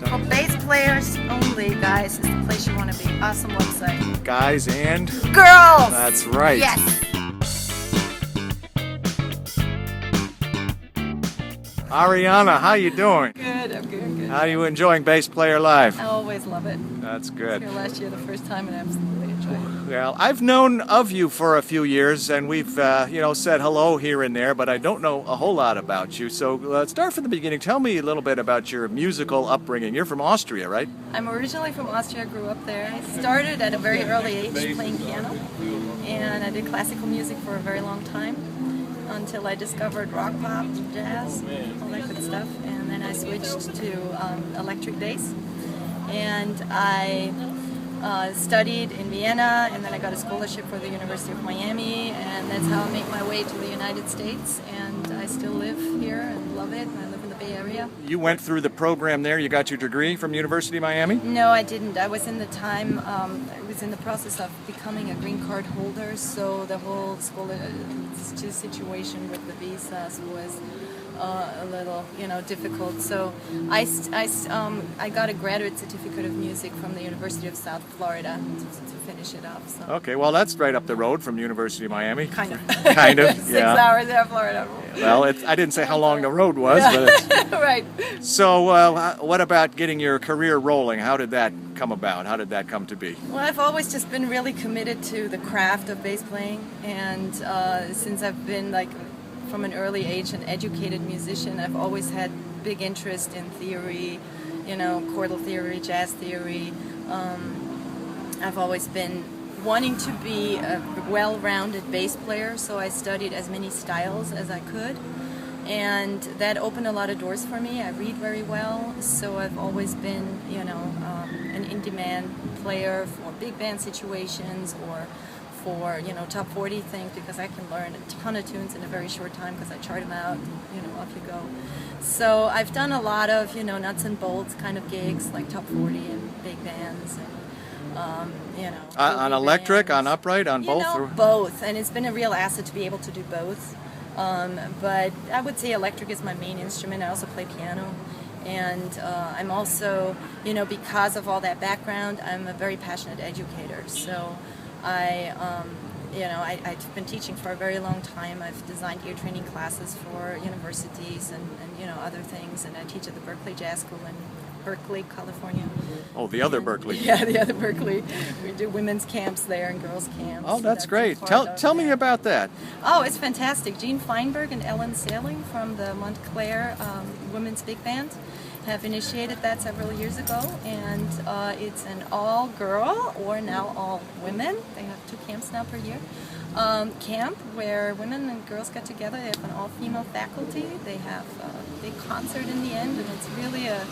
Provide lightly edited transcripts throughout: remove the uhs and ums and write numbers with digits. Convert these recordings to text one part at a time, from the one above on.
For bass players only, guys, is the place you want to be. Awesome website. Guys and Girls! that's right. Yes! Ariana, how you doing? Good, I'm good. How are you enjoying Bass Player Live? I always love it. That's I was good. here last year the first time and absolutely enjoyed it. Well, I've known of you for a few years, and we've said hello here and there, but I don't know a whole lot about you. So let's start from the beginning. Tell me a little bit about your musical upbringing. You're from Austria, right? I'm originally from Austria, grew up there. I started at a very early age playing piano, and I did classical music for a very long time until I discovered rock, pop, jazz, all that good stuff. And then I switched to electric bass, and I studied in Vienna, and then I got a scholarship for the University of Miami, and that's how I made my way to the United States. And I still live here and love it, and I live in the Bay Area. You went through the program there. You got your degree from University of Miami? No, I didn't. I was in the time, I was in the process of becoming a green card holder, so the whole school situation with the visas was a little, difficult. So I got a graduate certificate of music from the University of South Florida to finish it up. So. Okay, well, that's right up the road from University of Miami. Kind of. Kind of, 6 yeah. hours out of Florida. Well, I didn't say how long the road was, but it's... Right. So what about getting your career rolling? How did that come about? How did that come to be? Well, I've always just been really committed to the craft of bass playing, and since I've been from an early age an educated musician, I've always had big interest in theory, chordal theory, jazz theory. I've always been wanting to be a well-rounded bass player, so I studied as many styles as I could, and that opened a lot of doors for me. I read very well, so I've always been, an in-demand player for big band situations or for top 40 things, because I can learn a ton of tunes in a very short time because I chart them out and off you go. So I've done a lot of nuts and bolts kind of gigs like top 40 and big bands and on electric, bands. on upright, on both? Both, and it's been a real asset to be able to do both. But I would say electric is my main instrument. I also play piano. And I'm also, because of all that background, I'm a very passionate educator. So I've been teaching for a very long time. I've designed ear training classes for universities and other things. And I teach at the Berkeley Jazz School in Berkeley, California. Oh, the other Berkeley. Yeah, the other Berkeley. We do women's camps there and girls' camps. Oh, that's great. Tell me about that. Oh, it's fantastic. Jean Feinberg and Ellen Sailing from the Montclair Women's Big Band have initiated that several years ago, and it's an all-girl or now all-women. They have 2 camps now per year. Camp where women and girls get together. They have an all-female faculty. They have a big concert in the end, and it's really a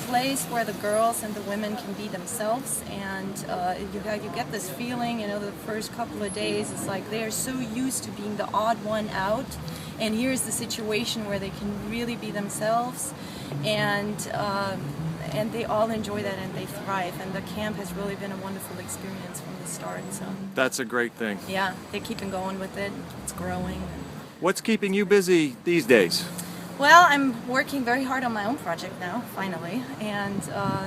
place where the girls and the women can be themselves, and you get this feeling, the first couple of days, it's like they're so used to being the odd one out, and here's the situation where they can really be themselves, and they all enjoy that and they thrive, and the camp has really been a wonderful experience from the start. So That's a great thing. yeah, they're keeping going with it. It's growing. What's keeping you busy these days? Well, I'm working very hard on my own project now, finally, and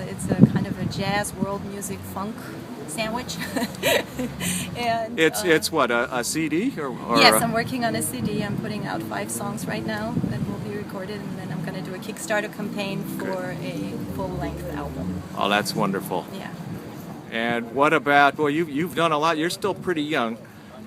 it's a kind of a jazz, world music, funk sandwich. And It's what, a CD? Or yes, I'm working on a CD. I'm putting out 5 songs right now that will be recorded, and then I'm going to do a Kickstarter campaign for a full-length album. Oh, that's wonderful. Yeah. And what about, well, you've done a lot. You're still pretty young.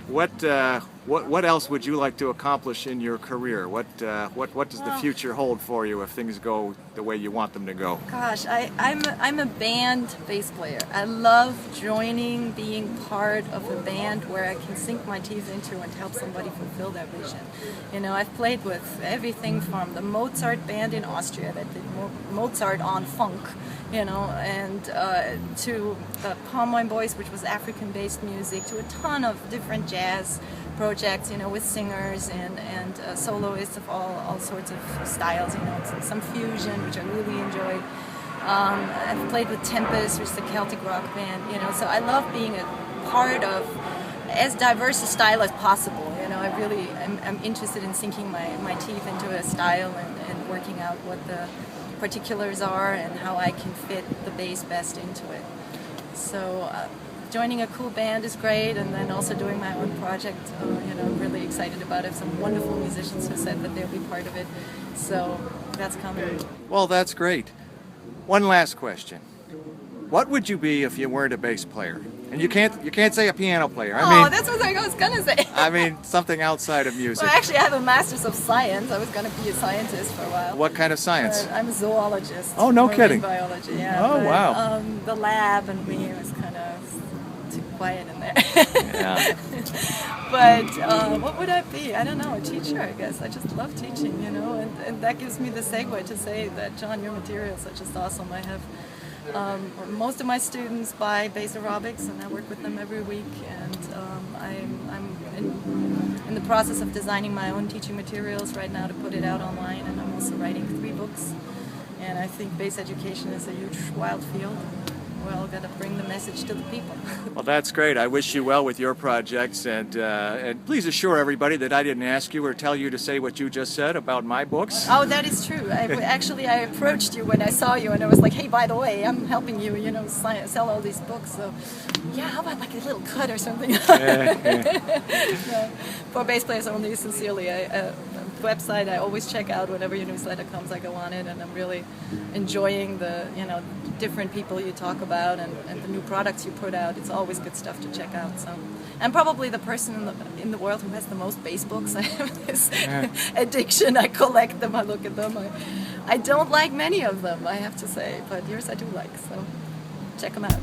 What else would you like to accomplish in your career? What does the future hold for you if things go the way you want them to go? Gosh, I'm a band bass player. I love joining, being part of a band where I can sink my teeth into and help somebody fulfill their vision. I've played with everything from the Mozart band in Austria that did Mozart on funk, and to the Palm Wine Boys, which was African-based music, to a ton of different jazz projects, with singers and soloists of all sorts of styles, some fusion, which I really enjoyed. I've played with Tempest, which is the Celtic rock band, so I love being a part of as diverse a style as possible. I'm interested in sinking my teeth into a style and working out what the particulars are and how I can fit the bass best into it. So joining a cool band is great, and then also doing my own project, I'm really excited about it. Some wonderful musicians who said that they'll be part of it, so that's coming. Well, that's great. One last question. What would you be if you weren't a bass player? And you can't say a piano player. I mean, that's what I was gonna say. I mean something outside of music. Well, actually, I have a master's of science. I was gonna be a scientist for a while. What kind of science? I'm a zoologist. Oh, no kidding. Biology, yeah. Oh, but, wow. The lab and me was kind of too quiet in there. Yeah. But what would I be? I don't know. A teacher, I guess. I just love teaching, and that gives me the segue to say that, John, your materials are just awesome. I have most of my students buy bass aerobics, and I work with them every week, and I'm in the process of designing my own teaching materials right now to put it out online, and I'm also writing 3 books, and I think bass education is a huge, wild field. We're all got to bring the message to the people. Well, that's great. I wish you well with your projects, and please assure everybody that I didn't ask you or tell you to say what you just said about my books. Oh, that is true. I approached you when I saw you, and I was like, hey, by the way, I'm helping you, sell all these books. So, yeah, how about like a little cut or something? No, for bass players only, sincerely. Website I always check out whenever your newsletter comes. I go on it, and I'm really enjoying the different people you talk about and the new products you put out. It's always good stuff to check out. So I'm probably the person in the world who has the most bass books. I have this addiction. I collect them. I look at them. I don't like many of them, I have to say, but yours I do like. So check them out.